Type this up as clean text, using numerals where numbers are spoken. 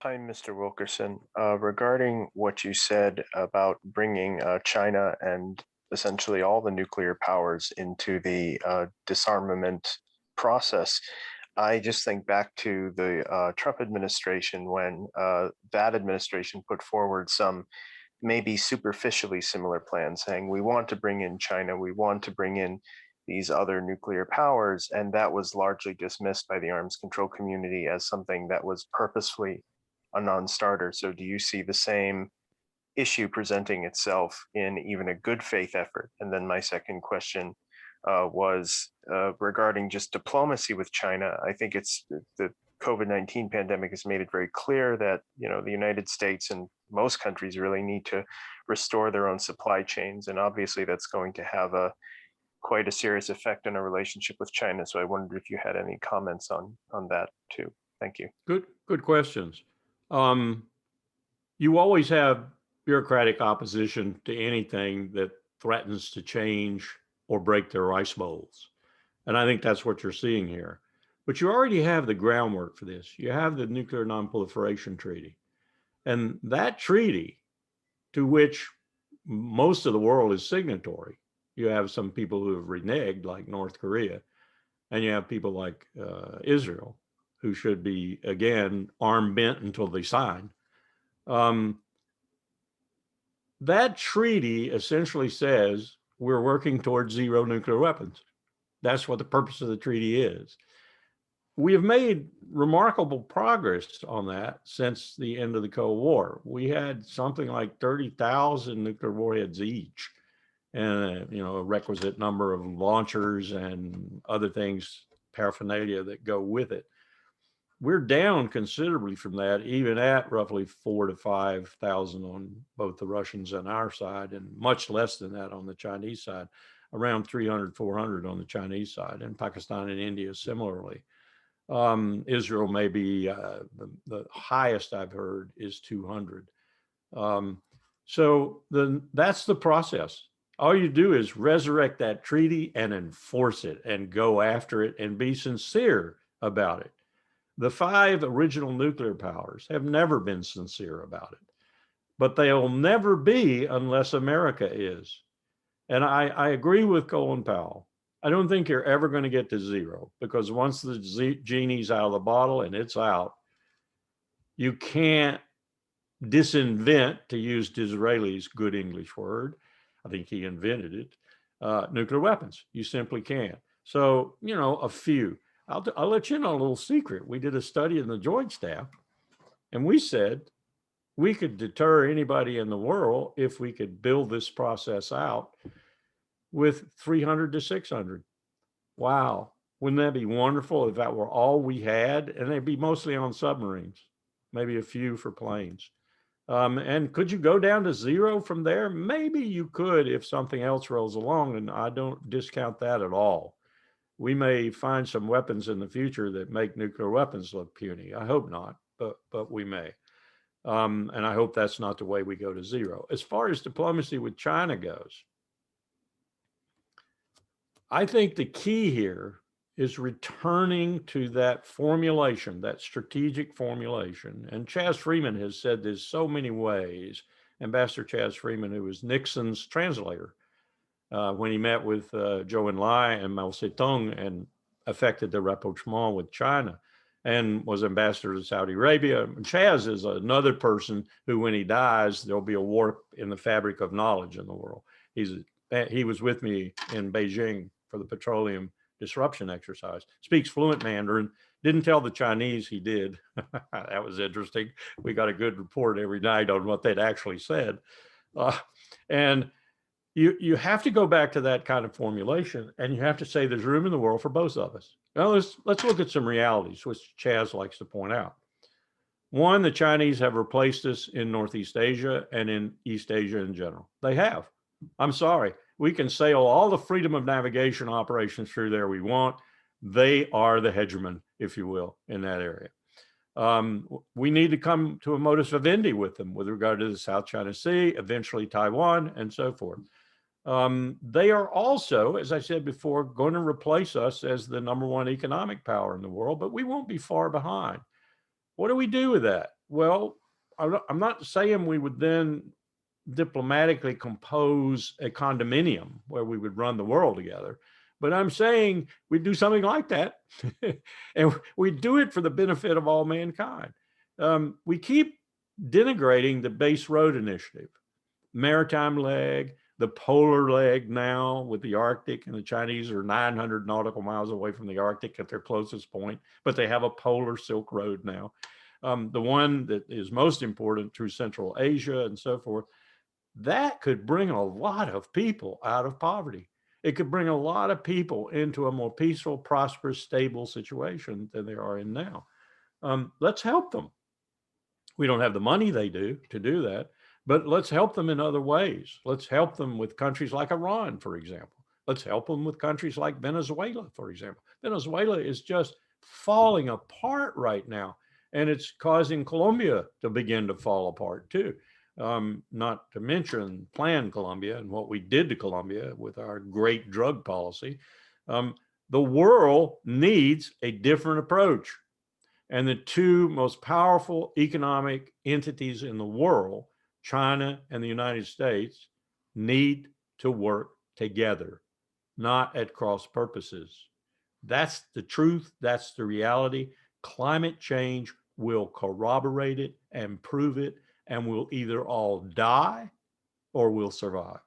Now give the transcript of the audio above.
Hi, Mr. Wilkerson. Regarding what you said about bringing China and essentially all the nuclear powers into the disarmament process, I just think back to the Trump administration when that administration put forward some maybe superficially similar plans, saying we want to bring in China, we want to bring in these other nuclear powers, and that was largely dismissed by the arms control community as something that was purposefully a non-starter. So do you see the same issue presenting itself in even a good faith effort? And then my second question was regarding just diplomacy with China. I think it's the COVID-19 pandemic has made it very clear that the United States and most countries really need to restore their own supply chains, and obviously that's going to have a quite a serious effect on our relationship with China. So I wondered if you had any comments on that too. Thank you. Good questions. Um, you always have bureaucratic opposition to anything that threatens to change or break their rice bowls. And I think that's what you're seeing here. But you already have the groundwork for this. You have the Nuclear Nonproliferation Treaty. And that treaty, to which most of the world is signatory, you have some people who have reneged, like North Korea, and you have people like Israel, who should be, again, arm bent until they sign. Um, that treaty essentially says we're working towards zero nuclear weapons. That's what the purpose of the treaty is. We have made remarkable progress on that since the end of the Cold War. We had something like 30,000 nuclear warheads each, and a requisite number of launchers and other things, paraphernalia that go with it. We're down considerably from that, even at roughly 4,000 to 5,000 on both the Russians and our side, and much less than that on the Chinese side, around 300, 400 on the Chinese side, and Pakistan and India similarly. Israel may be the highest I've heard is 200. That's the process. All you do is resurrect that treaty and enforce it and go after it and be sincere about it. The five original nuclear powers have never been sincere about it, but they'll never be unless America is. And I agree with Colin Powell. I don't think you're ever going to get to zero, because once the genie's out of the bottle and it's out, you can't disinvent, to use Disraeli's good English word, I think he invented it, nuclear weapons. You simply can't. So, a few. I'll let you know a little secret. We did a study in the Joint Staff, and we said we could deter anybody in the world if we could build this process out with 300 to 600. Wow. Wouldn't that be wonderful if that were all we had? And they'd be mostly on submarines, maybe a few for planes. And could you go down to zero from there? Maybe you could if something else rolls along, and I don't discount that at all. We may find some weapons in the future that make nuclear weapons look puny. I hope not, but we may. And I hope that's not the way we go to zero. As far as diplomacy with China goes, I think the key here is returning to that formulation, that strategic formulation. And Chaz Freeman has said this so many ways. Ambassador Chaz Freeman, who was Nixon's translator, when he met with Zhou Enlai and Mao Zedong and affected the rapprochement with China, and was ambassador to Saudi Arabia. Chaz is another person who, when he dies, there'll be a warp in the fabric of knowledge in the world. He was with me in Beijing for the petroleum disruption exercise, speaks fluent Mandarin, didn't tell the Chinese he did. That was interesting. We got a good report every night on what they'd actually said. And you have to go back to that kind of formulation, and you have to say there's room in the world for both of us. Now let's look at some realities, which Chaz likes to point out. One, the Chinese have replaced us in Northeast Asia and in East Asia in general. They have. I'm sorry. We can sail all the freedom of navigation operations through there we want. They are the hegemon, if you will, in that area. We need to come to a modus vivendi with them with regard to the South China Sea, eventually Taiwan, and so forth. They are also, as I said before, going to replace us as the number one economic power in the world, but we won't be far behind. What do we do with that? Well, I'm not saying we would then diplomatically compose a condominium where we would run the world together, but I'm saying we'd do something like that. And we do it for the benefit of all mankind. We keep denigrating the base road initiative, maritime leg, the polar leg now with the Arctic, and the Chinese are 900 nautical miles away from the Arctic at their closest point, but they have a polar Silk Road now. The one that is most important through Central Asia and so forth, that could bring a lot of people out of poverty. It could bring a lot of people into a more peaceful, prosperous, stable situation than they are in now. Let's help them. We don't have the money they do to do that, but let's help them in other ways. Let's help them with countries like Iran, for example. Let's help them with countries like Venezuela, for example. Venezuela is just falling apart right now, and it's causing Colombia to begin to fall apart too. Not to mention Plan Colombia and what we did to Colombia with our great drug policy. The world needs a different approach. And the two most powerful economic entities in the world, China and the United States, need to work together, not at cross purposes. That's the truth. That's the reality. Climate change will corroborate it and prove it, and we'll either all die or we'll survive.